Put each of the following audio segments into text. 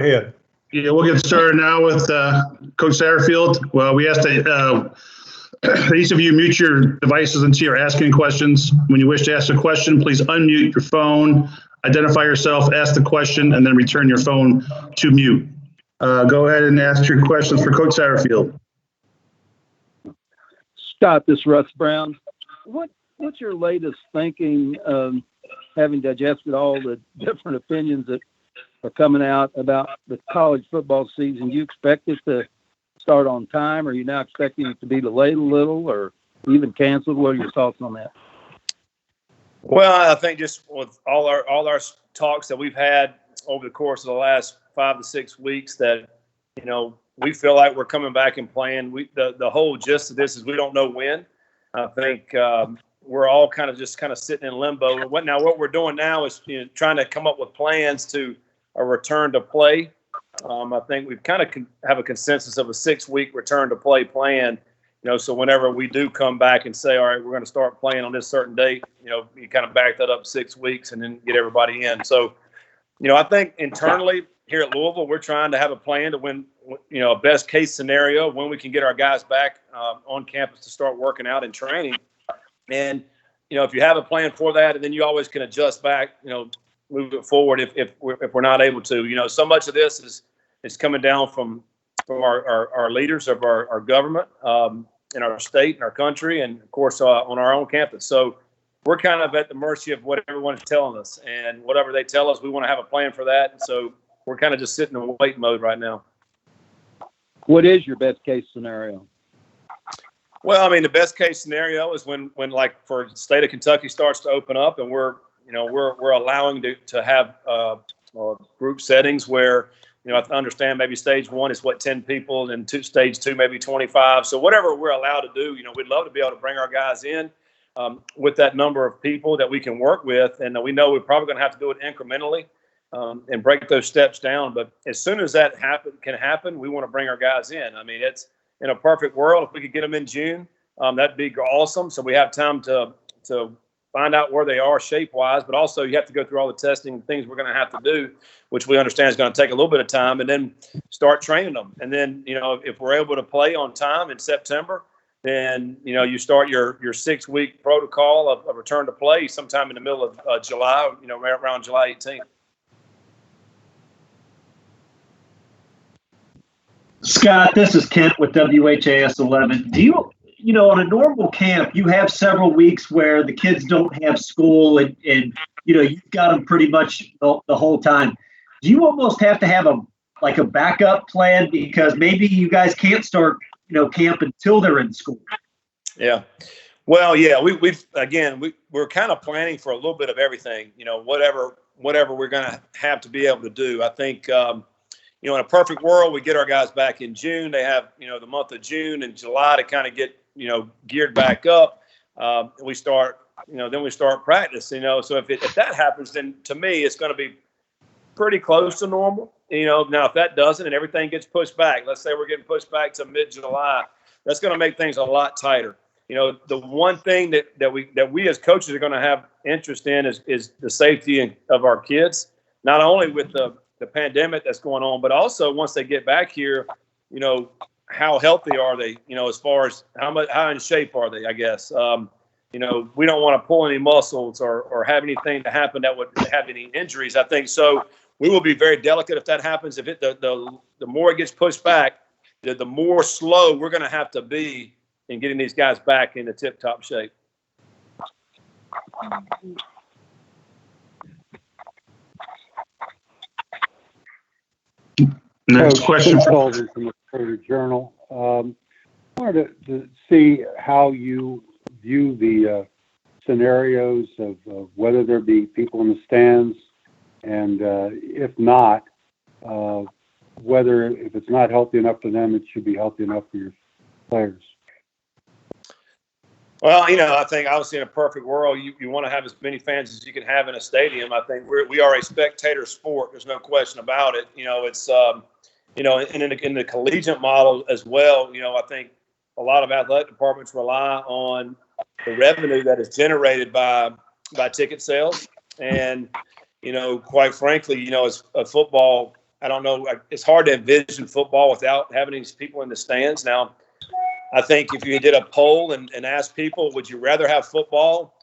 ahead. Yeah, we'll get started now with Coach Satterfield. Well, we ask that each of you mute your devices until you're asking questions. When you wish to ask a question, please unmute your phone, identify yourself, ask the question, and then return your phone to mute. Go ahead and ask your questions for Coach Satterfield. Scott, this is Russ Brown. What's your latest thinking, having digested all the different opinions that are coming out about the college football season? Do you expect it to start on time? Or are you now expecting it to be delayed a little or even canceled? What are your thoughts on that? Well, I think just with all our talks that we've had over the course of the last 5 to 6 weeks, that we feel like we're coming back and playing. The whole gist of this is we don't know when. I think we're all kind of sitting in limbo. What we're doing now is trying to come up with plans to a return to play. I think we've kind of have a consensus of a 6-week return to play plan. So whenever we do come back and say, all right, we're going to start playing on this certain date, you kind of back that up 6 weeks and then get everybody in. So, I think internally here at Louisville, we're trying to have a plan to win, a best case scenario when we can get our guys back on campus to start working out and training. And, if you have a plan for that, and then you always can adjust back, move it forward if we're not able to. So much of this is coming down from our leaders of our government in our state and our country, and of course on our own campus. So we're kind of at the mercy of what everyone is telling us, and whatever they tell us, we want to have a plan for that. And so we're kind of just sitting in wait mode right now. What is your best case scenario? Well, I mean, the best case scenario is when like for the state of Kentucky starts to open up, and we're allowing to have group settings where, I understand maybe stage 1 is 10 people, and stage 2 maybe 25. So whatever we're allowed to do, we'd love to be able to bring our guys in with that number of people that we can work with, and we know we're probably going to have to do it incrementally and break those steps down. But as soon as that can happen, we want to bring our guys in. I mean, it's in a perfect world, if we could get them in June, that'd be awesome. So we have time to find out where they are shape-wise, but also you have to go through all the testing and things we're going to have to do, which we understand is going to take a little bit of time, and then start training them. And then, if we're able to play on time in September, then, you start your 6-week protocol of return to play sometime in the middle of July, around July 18th. Scott, this is Kent with WHAS 11. Do you, on a normal camp, you have several weeks where the kids don't have school and you've got them pretty much the whole time. Do you almost have to have a backup plan because maybe you guys can't start, camp until they're in school? Yeah. Well, yeah, we're kind of planning for a little bit of everything, whatever we're going to have to be able to do. I think, in a perfect world, we get our guys back in June. They have, the month of June and July to kind of get, geared back up. We start, then we start practice, So if that happens, then to me, it's going to be pretty close to normal. Now if that doesn't and everything gets pushed back, let's say we're getting pushed back to mid-July, that's going to make things a lot tighter. The one thing that we as coaches are going to have interest in is the safety of our kids, not only with the pandemic that's going on, but also once they get back here, how healthy are they, as far as how in shape are they, I guess. We don't want to pull any muscles or have anything to happen that would have any injuries, I think. So we will be very delicate if that happens. If the more it gets pushed back, the more slow we're going to have to be in getting these guys back into tip-top shape. Next question. From the Reporter Journal. I wanted to see how you view the scenarios of whether there be people in the stands, and if not, whether if it's not healthy enough for them, it should be healthy enough for your players. Well, I think obviously in a perfect world, you want to have as many fans as you can have in a stadium. I think we are a spectator sport. There's no question about it. It's in the collegiate model as well. I think a lot of athletic departments rely on the revenue that is generated by ticket sales, and quite frankly, as a football I don't know. It's hard to envision football without having these people in the stands. Now, I think if you did a poll and asked people, would you rather have football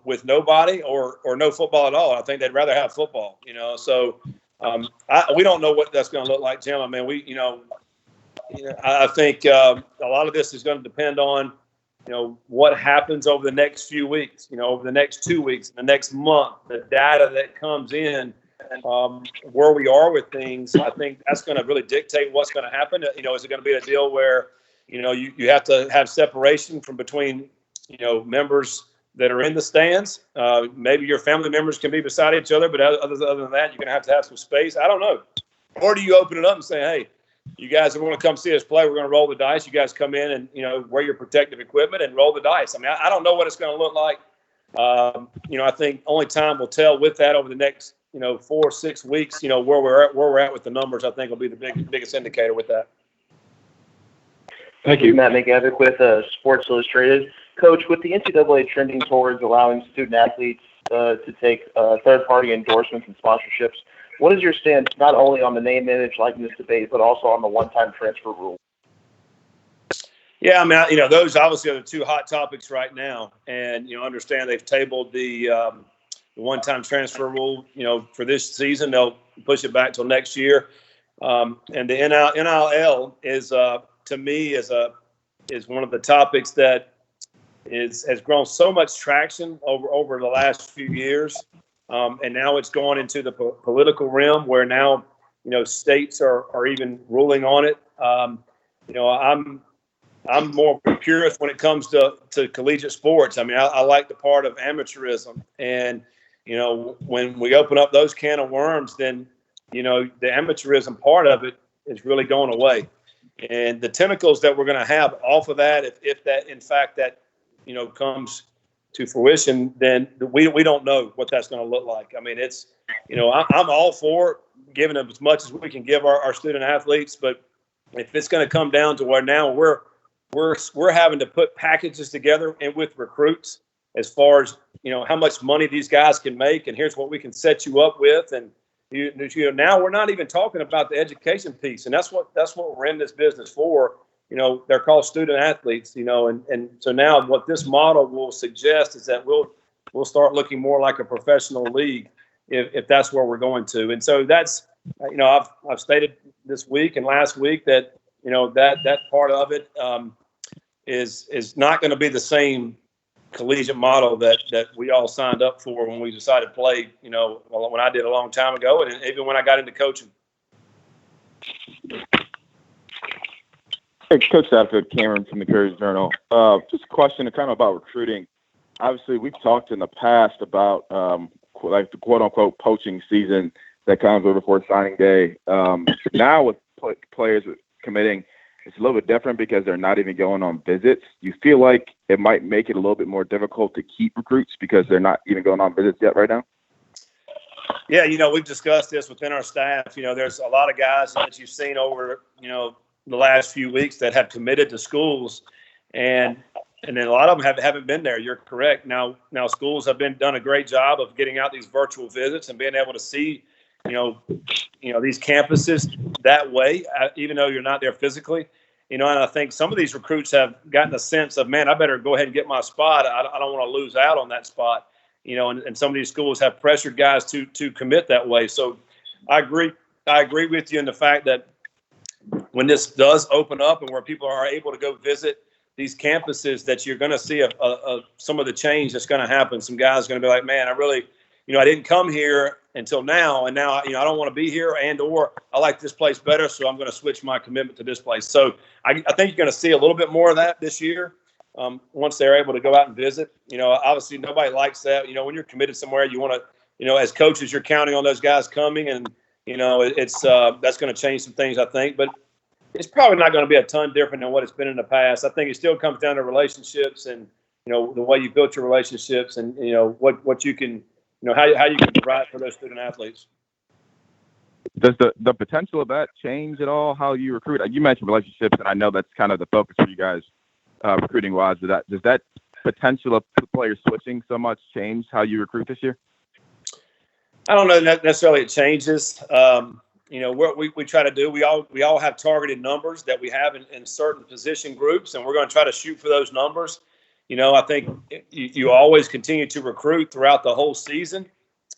with nobody or no football at all? I think they'd rather have football, So we don't know what that's going to look like, Jim. I mean, I think a lot of this is going to depend on, what happens over the next few weeks, over the next 2 weeks, the next month, the data that comes in, where we are with things. I think that's going to really dictate what's going to happen. Is it going to be a deal where, you have to have separation from between, members that are in the stands. Maybe your family members can be beside each other, but other than that, you're going to have some space. I don't know. Or do you open it up and say, hey, you guys want to come see us play, we're going to roll the dice. You guys come in and, wear your protective equipment and roll the dice. I mean, I don't know what it's going to look like. I think only time will tell with that over the next, 4 or 6 weeks, where we're at with the numbers. I think will be the biggest indicator with that. Thank you. Matt McGavick with Sports Illustrated. Coach, with the NCAA trending towards allowing student athletes to take third-party endorsements and sponsorships, what is your stance not only on the name, image, likeness debate, but also on the one-time transfer rule? Yeah, I mean, those obviously are the two hot topics right now. And, understand they've tabled the one-time transfer rule, for this season. They'll push it back till next year. And the NIL is, to me, is one of the topics that has grown so much traction over the last few years. And now it's gone into the political realm where now, states are even ruling on it. I'm more purist when it comes to collegiate sports. I mean, I like the part of amateurism. And, when we open up those can of worms, then, the amateurism part of it is really going away. And the tentacles that we're going to have off of that, if that, in fact, that, comes to fruition, then we don't know what that's going to look like. I mean, it's, I'm all for giving them as much as we can give our student athletes, but if it's going to come down to where now we're having to put packages together and with recruits as far as, how much money these guys can make, and here's what we can set you up with. And, now we're not even talking about the education piece. And that's what we're in this business for. They're called student athletes, and so now what this model will suggest is that we'll start looking more like a professional league if that's where we're going to. And so that's, I've stated this week and last week that, that part of it is not going to be the same collegiate model that we all signed up for when we decided to play, when I did a long time ago, and even when I got into coaching. Hey, Coach Satterfield, Cameron from the Courier-Journal. Just a question kind of about recruiting. Obviously, we've talked in the past about like the quote-unquote poaching season that comes over before signing day. Now with players committing, it's a little bit different because they're not even going on visits. You feel like it might make it a little bit more difficult to keep recruits because they're not even going on visits yet right now? Yeah, we've discussed this within our staff. There's a lot of guys that you've seen over, the last few weeks that have committed to schools, and then a lot of them haven't been there. You're correct. Now schools have done a great job of getting out these virtual visits and being able to see, these campuses that way, even though you're not there physically. And I think some of these recruits have gotten a sense of, man, I better go ahead and get my spot. I don't want to lose out on that spot. And some of these schools have pressured guys to commit that way. So I agree with you in the fact that when this does open up and where people are able to go visit these campuses, that you're going to see some of the change that's going to happen. Some guys are going to be like, man, I really, I didn't come here until now, and now, I don't want to be here, or I like this place better, so I'm going to switch my commitment to this place. So I think you're going to see a little bit more of that this year once they're able to go out and visit. Obviously nobody likes that. When you're committed somewhere, you want to, as coaches, you're counting on those guys coming, and it's that's going to change some things, I think, but it's probably not going to be a ton different than what it's been in the past. I think it still comes down to relationships and, the way you built your relationships and, what you can, how you can provide for those student athletes. Does the potential of that change at all how you recruit? You mentioned relationships, and I know that's kind of the focus for you guys recruiting wise. Does that potential of players switching so much change how you recruit this year? I don't know that necessarily it changes. what we try to do, we all have targeted numbers that we have in certain position groups, and we're going to try to shoot for those numbers. I think you always continue to recruit throughout the whole season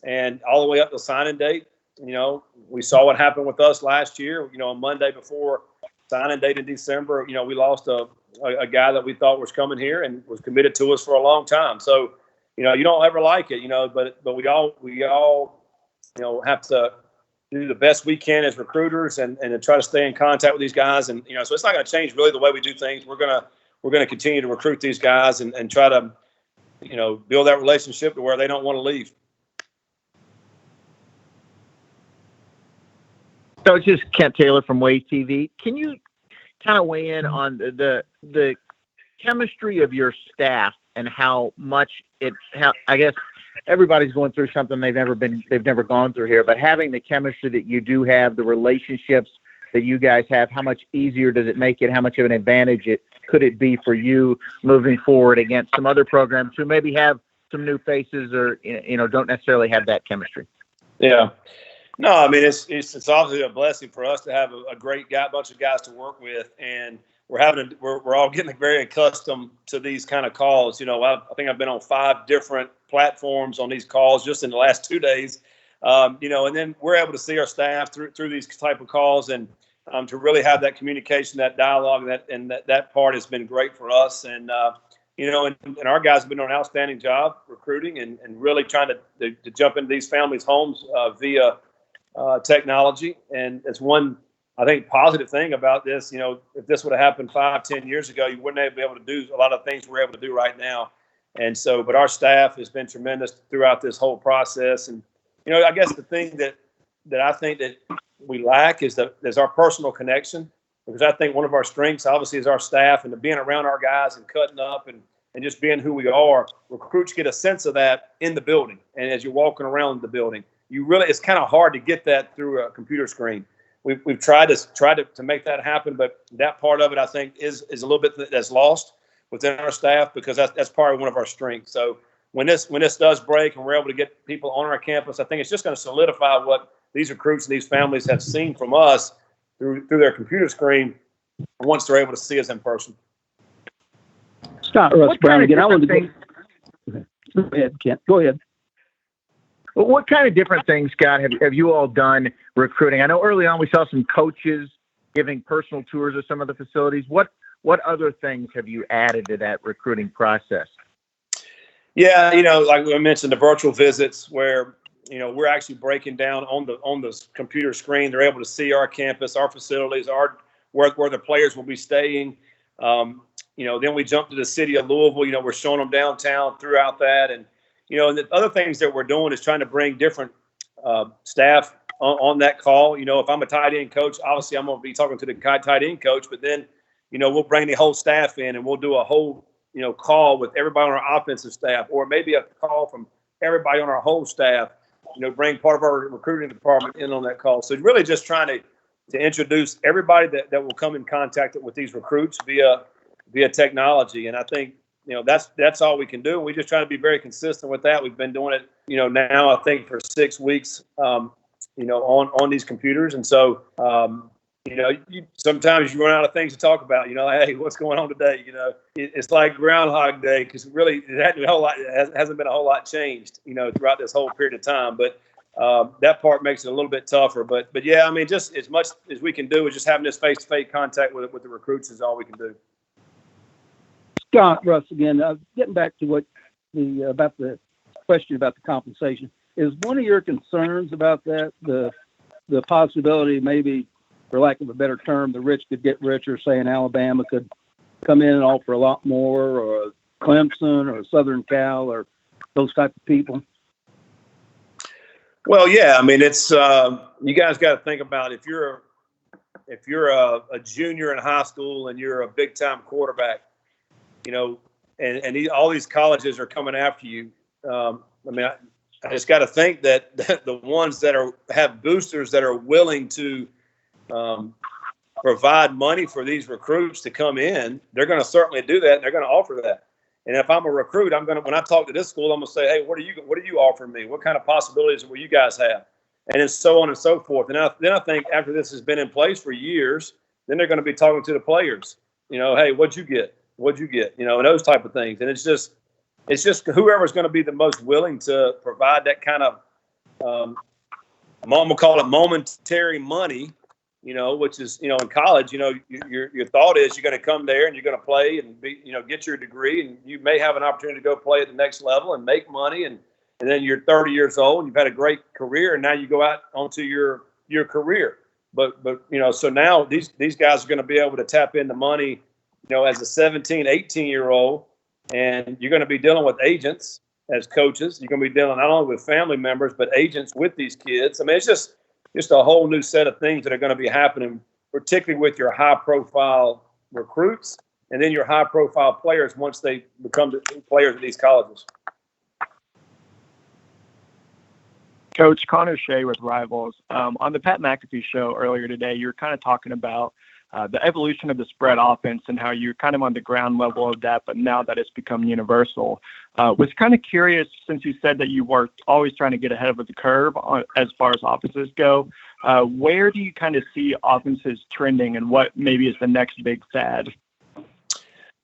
and all the way up to signing date. We saw what happened with us last year. On Monday before signing date in December, we lost a guy that we thought was coming here and was committed to us for a long time. So, you don't ever like it, but we all have to do the best we can as recruiters and to try to stay in contact with these guys. And, so it's not going to change really the way we do things. We're going to continue to recruit these guys and try to, build that relationship to where they don't want to leave. So it's just Kent Taylor from Wave TV. Can you kind of weigh in on the chemistry of your staff and how much I guess everybody's going through something they've never gone through here, but having the chemistry that you do have, the relationships that you guys have, how much easier does it make it? How much of an advantage could it be for you moving forward against some other programs who maybe have some new faces or, don't necessarily have that chemistry? Yeah. No, I mean, it's obviously a blessing for us to have a great bunch of guys to work with, and we're all getting very accustomed to these kind of calls. I think I've been on 5 different platforms on these calls just in the last 2 days. And then we're able to see our staff through these type of calls and to really have that communication, that dialogue, that part has been great for us. And and our guys have been doing an outstanding job recruiting and really trying to jump into these families' homes via technology. And it's one, I think, positive thing about this. If this would have happened 5-10 years ago, you wouldn't be able to do a lot of things we're able to do right now. And so, but our staff has been tremendous throughout this whole process. And, I guess the thing that I think that we lack is our personal connection, because I think one of our strengths obviously is our staff and being around our guys and cutting up and just being who we are. Recruits get a sense of that in the building. And as you're walking around the building, it's kind of hard to get that through a computer screen. We've tried to make that happen, but that part of it, I think, is a little bit that's lost within our staff, because that's probably one of our strengths. So when this does break and we're able to get people on our campus, I think it's just going to solidify what these recruits and these families have seen from us through their computer screen once they're able to see us in person. Scott, Russ Brown again. I wanted to go ahead, Kent. Go ahead. Well, what kind of different things, Scott, have you all done recruiting? I know early on we saw some coaches giving personal tours of some of the facilities. What other things have you added to that recruiting process? Yeah, like I mentioned, the virtual visits where, we're actually breaking down on the computer screen. They're able to see our campus, our facilities, where the players will be staying. Then we jump to the city of Louisville. We're showing them downtown throughout that. And the other things that we're doing is trying to bring different staff on that call. If I'm a tight end coach, obviously I'm going to be talking to the tight end coach, but then, we'll bring the whole staff in and we'll do a whole, call with everybody on our offensive staff, or maybe a call from everybody on our whole staff, bring part of our recruiting department in on that call. So really just trying to introduce everybody that will come in contact with these recruits via technology. And I think, that's all we can do. And we just try to be very consistent with that. We've been doing it, now I think for 6 weeks, on these computers. And so, sometimes you run out of things to talk about, like, hey, what's going on today? It's like Groundhog Day, because really it hasn't been a whole lot changed, throughout this whole period of time. But that part makes it a little bit tougher. But yeah, I mean, just as much as we can do is just having this face-to-face contact with the recruits is all we can do. Scott, Russ, again, getting back to about the question about the compensation, is one of your concerns about that the possibility, maybe, for lack of a better term, the rich could get richer, say in Alabama could come in and offer a lot more, or Clemson or Southern Cal or those type of people? Well, yeah, I mean, it's you guys got to think about if you're a junior in high school and you're a big time quarterback, and all these colleges are coming after you. I mean, I just got to think that the ones that have boosters that are willing to provide money for these recruits to come in, they're going to certainly do that, and they're going to offer that. And if I'm a recruit, when I talk to this school, I'm going to say, hey, what are you offering me? What kind of possibilities will you guys have? and then so on and so forth. And then I think after this has been in place for years, then they're going to be talking to the players. Hey, what'd you get? What'd you get? And those type of things. And it's just whoever's going to be the most willing to provide that kind of, we'll call it momentary money, which is, in college, your thought is you're going to come there and you're going to play and be, get your degree, and you may have an opportunity to go play at the next level and make money. And then you're 30 years old and you've had a great career, and now you go out onto your career. But so now these guys are going to be able to tap into money, as a 17, 18-year-old, and you're going to be dealing with agents as coaches. You're going to be dealing not only with family members, but agents with these kids. I mean, it's just a whole new set of things that are going to be happening, particularly with your high-profile recruits and then your high-profile players once they become the players at these colleges. Coach, Connor Shea with Rivals. On the Pat McAfee show earlier today, you were kind of talking about the evolution of the spread offense and how you're kind of on the ground level of that, but now that it's become universal. Was kind of curious, since you said that you were always trying to get ahead of the curve as far as offenses go, where do you kind of see offenses trending, and what maybe is the next big fad?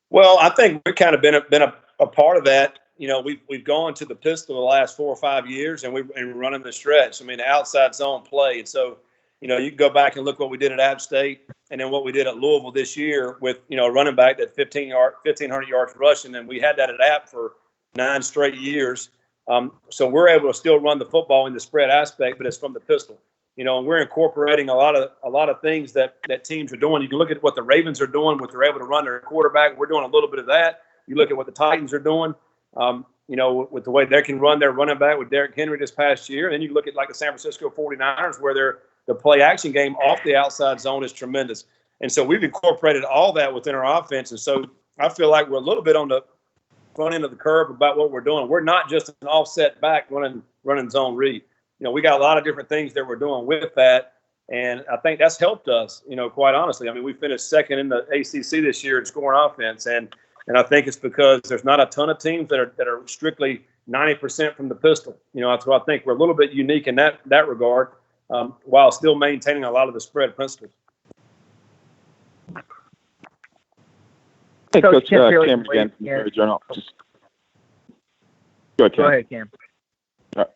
Well, I think we've kind of been a part of that. We've gone to the pistol the last 4 or 5 years, and we're running the stretch. I mean, the outside zone play. And so, you can go back and look what we did at App State, and then what we did at Louisville this year with, a running back that 1,500 yards rushing, and we had that at App for 9 straight years. So we're able to still run the football in the spread aspect, but it's from the pistol. And we're incorporating a lot of things that teams are doing. You can look at what the Ravens are doing, what they're able to run their quarterback. We're doing a little bit of that. You look at what the Titans are doing. With the way they can run their running back with Derrick Henry this past year. And then you look at like the San Francisco 49ers, where the play action game off the outside zone is tremendous. And so we've incorporated all that within our offense. And so I feel like we're a little bit on the front end of the curve about what we're doing. We're not just an offset back running zone read. We got a lot of different things that we're doing with that. And I think that's helped us, quite honestly. I mean, we finished second in the ACC this year in scoring offense. And I think it's because there's not a ton of teams that are strictly 90% from the pistol. So I think we're a little bit unique in that regard, while still maintaining a lot of the spread principles. Hey, Coach Cam again from the Courier Journal. Go ahead, Cam.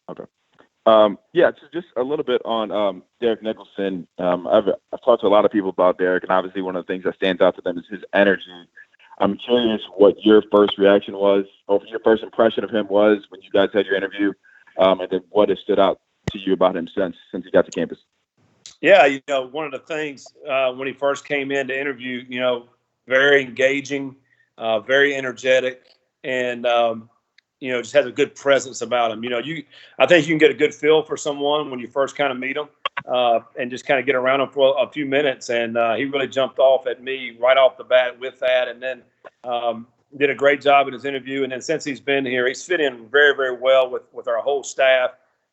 Okay. Just a little bit on Derek Nicholson. I've talked to a lot of people about Derek, and obviously one of the things that stands out to them is his energy. I'm curious what your first reaction was, or your first impression of him was when you guys had your interview, and then what has stood out to you about him since he got to campus. Yeah, one of the things when he first came in to interview, very engaging, very energetic, and just has a good presence about him. I think you can get a good feel for someone when you first kind of meet them, and just kind of get around him for a few minutes. And he really jumped off at me right off the bat with that, and then did a great job in his interview. And then since he's been here, he's fit in very, very well with our whole staff.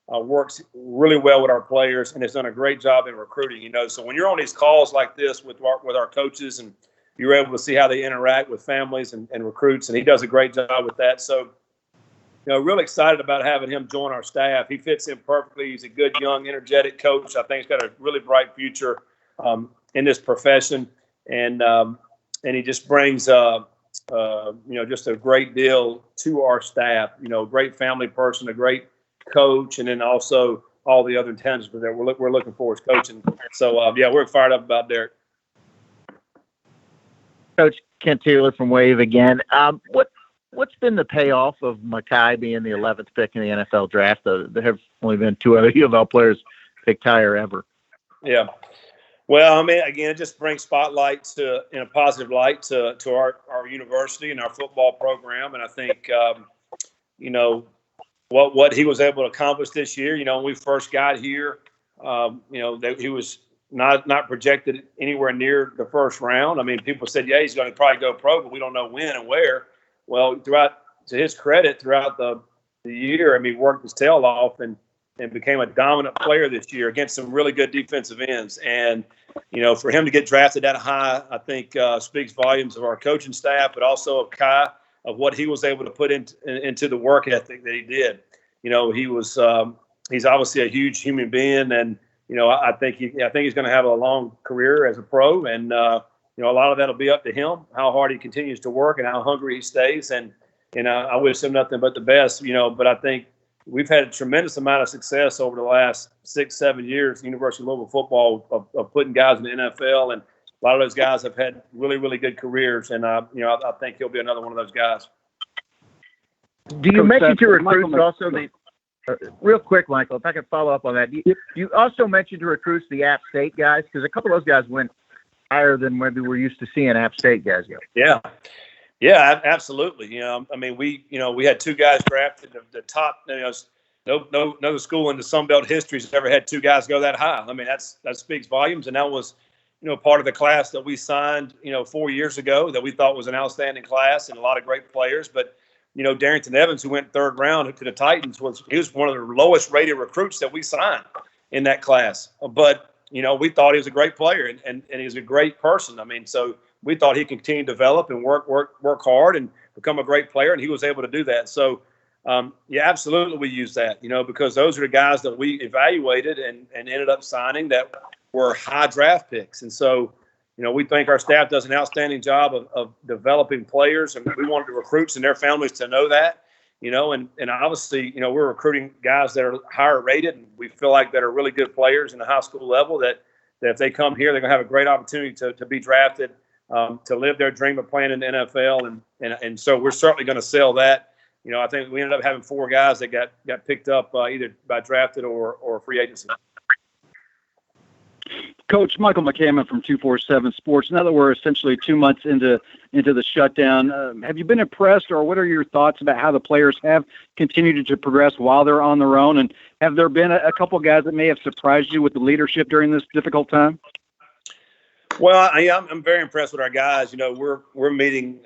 Works really well with our players, and has done a great job in recruiting. So when you're on these calls like this with our coaches, and you're able to see how they interact with families and recruits, and he does a great job with that. So, really excited about having him join our staff. He fits in perfectly. He's a good, young, energetic coach. I think he's got a really bright future in this profession, and he just brings just a great deal to our staff. Great family person, a great coach, and then also all the other intangibles that we're looking for as coaching. So we're fired up about Derek. Coach Kent Taylor from Wave again. What's been the payoff of Makai being the 11th pick in the NFL draft? There have only been 2 other U of L players picked higher ever. Yeah. Well, I mean, again, it just brings spotlight in a positive light to our university and our football program. And I think, what he was able to accomplish this year, when we first got here, that he was not projected anywhere near the first round. I mean, people said, he's going to probably go pro, but we don't know when and where. Well, to his credit, throughout the year, I mean, he worked his tail off and became a dominant player this year against some really good defensive ends. And, for him to get drafted that high, I think speaks volumes of our coaching staff, but also of Kai, of what he was able to put into the work ethic that he did. He was he's obviously a huge human being, and I think he's going to have a long career as a pro, and a lot of that'll be up to him, how hard he continues to work and how hungry he stays, and I wish him nothing but the best, but I think we've had a tremendous amount of success over the last 6-7 years, University of Louisville football, of putting guys in the NFL, and a lot of those guys have had really, really good careers, and I think he'll be another one of those guys. Do you mention to recruits also real quick, Michael, if I can follow up on that, you also mentioned to recruits the App State guys, because a couple of those guys went higher than maybe we're used to seeing App State guys go. Yeah, absolutely. We had 2 guys drafted, the top. No school in the Sun Belt history has ever had 2 guys go that high. I mean, that speaks volumes, and that was part of the class that we signed 4 years ago that we thought was an outstanding class and a lot of great players. But Darrington Evans, who went 3rd round to the Titans, he was one of the lowest rated recruits that we signed in that class. But we thought he was a great player and he was a great person. I mean, so we thought he could continue to develop and work hard and become a great player, and he was able to do that. So, absolutely, we use that, because those are the guys that we evaluated and ended up signing that were high draft picks. And so, we think our staff does an outstanding job of developing players, and we wanted the recruits and their families to know that, and obviously, we're recruiting guys that are higher rated, and we feel like that are really good players in the high school level that if they come here, they're going to have a great opportunity to be drafted, to live their dream of playing in the NFL. And so we're certainly going to sell that. I think we ended up having 4 guys that got picked up either by drafted or free agency. Coach Michael McCammon from 247 Sports. Now that we're essentially 2 months into the shutdown, have you been impressed, or what are your thoughts about how the players have continued to progress while they're on their own? And have there been a couple guys that may have surprised you with the leadership during this difficult time? Well, I'm very impressed with our guys. We're meeting.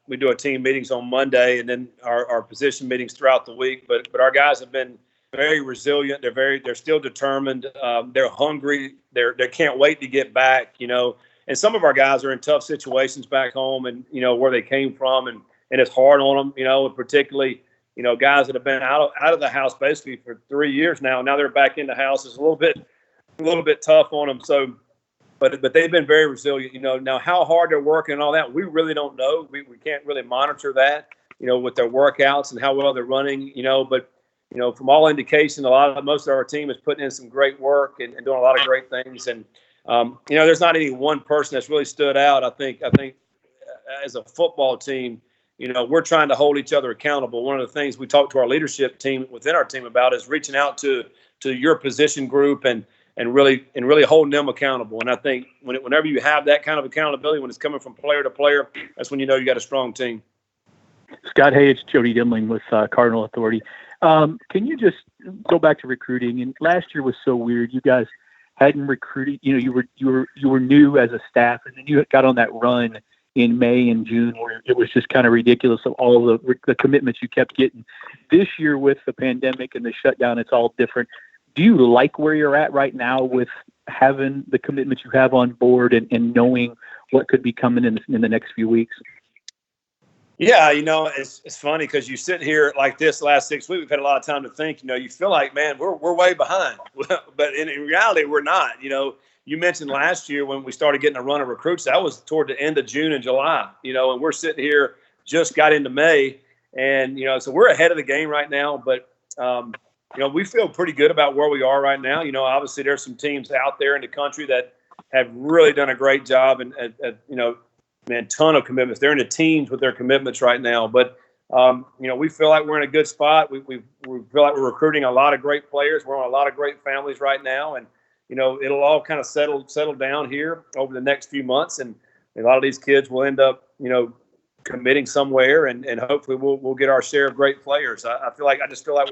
We do our team meetings on Monday, and then our position meetings throughout the week. But our guys have been very resilient. They're still determined. They're hungry. They can't wait to get back. And some of our guys are in tough situations back home, and where they came from, and it's hard on them. And particularly guys that have been out of the house basically for 3 years now. Now they're back in the house. It's a little bit tough on them. So. But they've been very resilient. Now how hard they're working and all that, we really don't know. We can't really monitor that, with their workouts and how well they're running, But, from all indication, most of our team is putting in some great work and doing a lot of great things. And, there's not any one person that's really stood out. I think as a football team, we're trying to hold each other accountable. One of the things we talk to our leadership team within our team about is reaching out to your position group and really holding them accountable. And I think whenever you have that kind of accountability, when it's coming from player to player, that's when you got a strong team. Scott, hey, it's Jody Dimling with Cardinal Authority. Can you just go back to recruiting? And last year was so weird. You guys hadn't recruited. You were new as a staff, and then you got on that run in May and June where it was just kind of ridiculous of all the commitments you kept getting. This year with the pandemic and the shutdown, it's all different. Do you like where you're at right now with having the commitments you have on board and knowing what could be coming in the next few weeks? Yeah, it's funny because you sit here like this the last 6 weeks. We've had a lot of time to think. You feel like, man, we're way behind, but in reality, we're not. You mentioned last year when we started getting a run of recruits, that was toward the end of June and July. And we're sitting here just got into May, and so we're ahead of the game right now. But we feel pretty good about where we are right now. Obviously there's some teams out there in the country that have really done a great job and ton of commitments. They're in the teams with their commitments right now. But, we feel like we're in a good spot. We feel like we're recruiting a lot of great players. We're on a lot of great families right now. And, it'll all kind of settle down here over the next few months. And a lot of these kids will end up, committing somewhere and hopefully we'll get our share of great players. I just feel like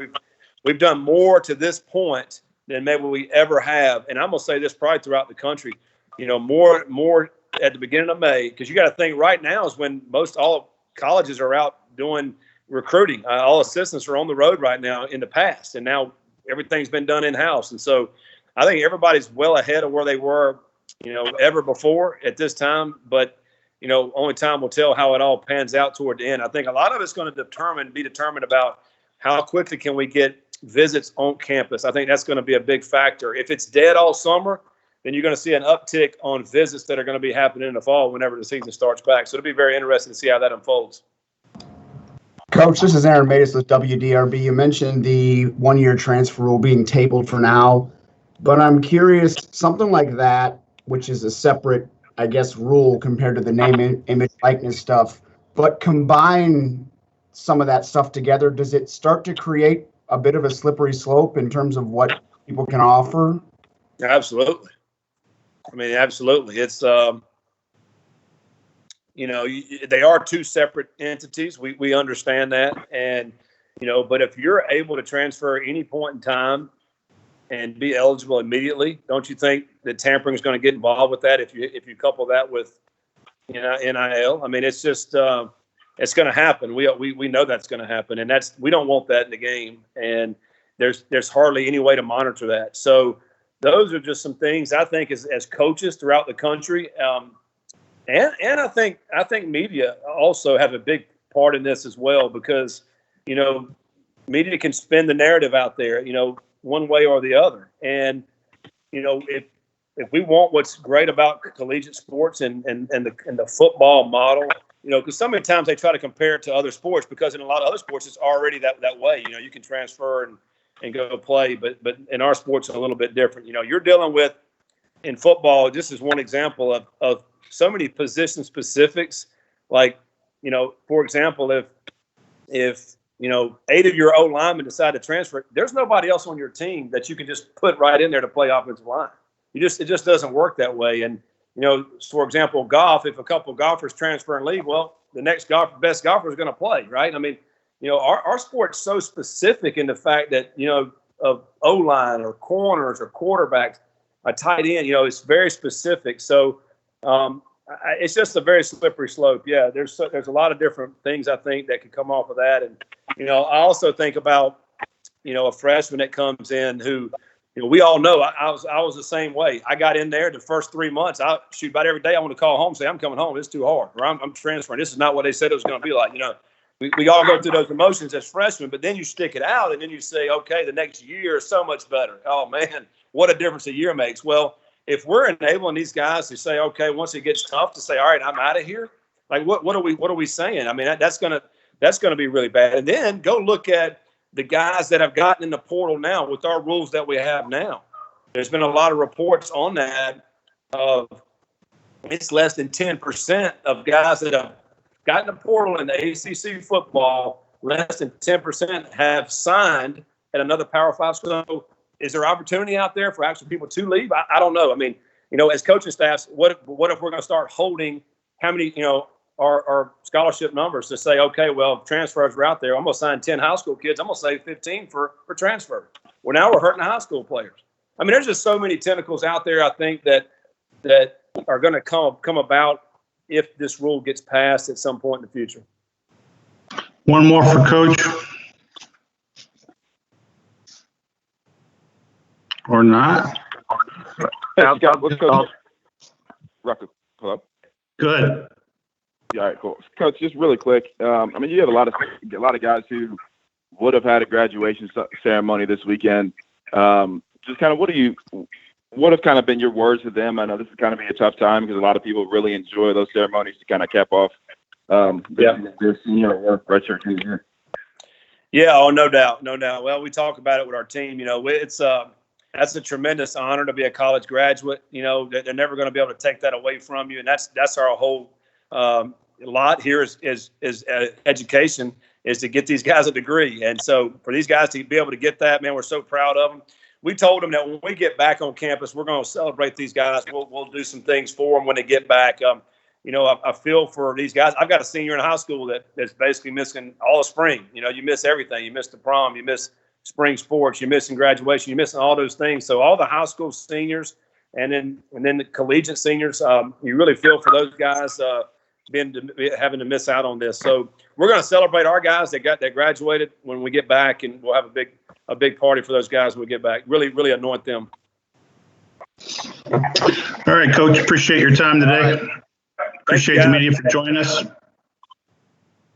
we've done more to this point than maybe we ever have. And I'm going to say this probably throughout the country, more at the beginning of May, because you got to think right now is when all colleges are out doing recruiting. All assistants are on the road right now in the past, and now everything's been done in-house. And so I think everybody's well ahead of where they were, ever before at this time. But, only time will tell how it all pans out toward the end. I think a lot of it's going to be determined about how quickly can we get visits on campus. I think that's going to be a big factor. If it's dead all summer, then you're going to see an uptick on visits that are going to be happening in the fall whenever the season starts back. So it'll be very interesting to see how that unfolds. Coach, this is Aaron Matus with WDRB. You mentioned the one-year transfer rule being tabled for now, but I'm curious, something like that, which is a separate, I guess, rule compared to the name, image, likeness stuff, but combine some of that stuff together, does it start to create a bit of a slippery slope in terms of what people can offer? Absolutely. I mean, absolutely. It's, they are two separate entities. We understand that. And, but if you're able to transfer at any point in time and be eligible immediately, don't you think that tampering is going to get involved with that if you couple that with NIL? I mean, it's just it's going to happen. We know that's going to happen, and we don't want that in the game. And there's hardly any way to monitor that. So those are just some things I think as coaches throughout the country. And I think media also have a big part in this as well, because, media can spin the narrative out there, one way or the other. And, if we want what's great about collegiate sports and the football model, because so many times they try to compare it to other sports, because in a lot of other sports it's already that way. You can transfer and go play, but in our sports it's a little bit different. You're dealing with, in football, this is one example of so many position specifics. Like, for example, if 8 of your O linemen decide to transfer, there's nobody else on your team that you can just put right in there to play offensive line. It just doesn't work that way. And for example, golf, if a couple of golfers transfer and leave, well, the next best golfer is going to play, right? I mean, our sport's so specific in the fact that of O line or corners or quarterbacks, a tight end, it's very specific. So it's just a very slippery slope. Yeah, there's a lot of different things I think that could come off of that. And, I also think about, a freshman that comes in who, we all know I was the same way. I got in there the first 3 months. I shoot about every day. I want to call home, say, I'm coming home. It's too hard. Or I'm transferring. This is not what they said it was going to be like. We all go through those emotions as freshmen, but then you stick it out and then you say, okay, the next year is so much better. Oh, man, what a difference a year makes. Well, if we're enabling these guys to say, okay, once it gets tough, to say, all right, I'm out of here. Like, what are we saying? I mean, that's gonna be really bad. And then go look at the guys that have gotten in the portal now with our rules that we have now. There's been a lot of reports on that. It's less than 10% of guys that have gotten the portal in the ACC football. Less than 10% have signed at another Power 5 school. So is there opportunity out there for actual people to leave? I don't know. I mean, as coaching staffs, what if we're going to start holding how many, our scholarship numbers to say, okay, well, transfers are out there. I'm going to sign 10 high school kids. I'm going to save 15 for transfer. Well, now we're hurting the high school players. I mean, there's just so many tentacles out there, I think, that are going to come about if this rule gets passed at some point in the future. One more for Coach. Or not? Scott, let's go. Rucker, hello? Good. Yeah, all right, cool. Coach, just really quick. You have a lot of guys who would have had a graduation ceremony this weekend. Just kind of what have kind of been your words to them? I know this is kind of be a tough time because a lot of people really enjoy those ceremonies to kind of cap off their senior or redshirt season. Yeah, no doubt. Well, we talk about it with our team. That's a tremendous honor to be a college graduate. They're never going to be able to take that away from you, and that's our whole lot here is education, is to get these guys a degree. And so for these guys to be able to get that, man, we're so proud of them. We told them that when we get back on campus, we're going to celebrate these guys. We'll do some things for them when they get back. I feel for these guys. I've got a senior in high school that's basically missing all of spring. You miss everything. You miss the prom. You miss spring sports. You're missing graduation. You're missing all those things. So all the high school seniors and then the collegiate seniors, you really feel for those guys having to miss out on this. So we're going to celebrate our guys that graduated when we get back, and we'll have a big party for those guys when we get back. Really, really anoint them. All right, Coach. Appreciate your time today. Appreciate the media for joining us.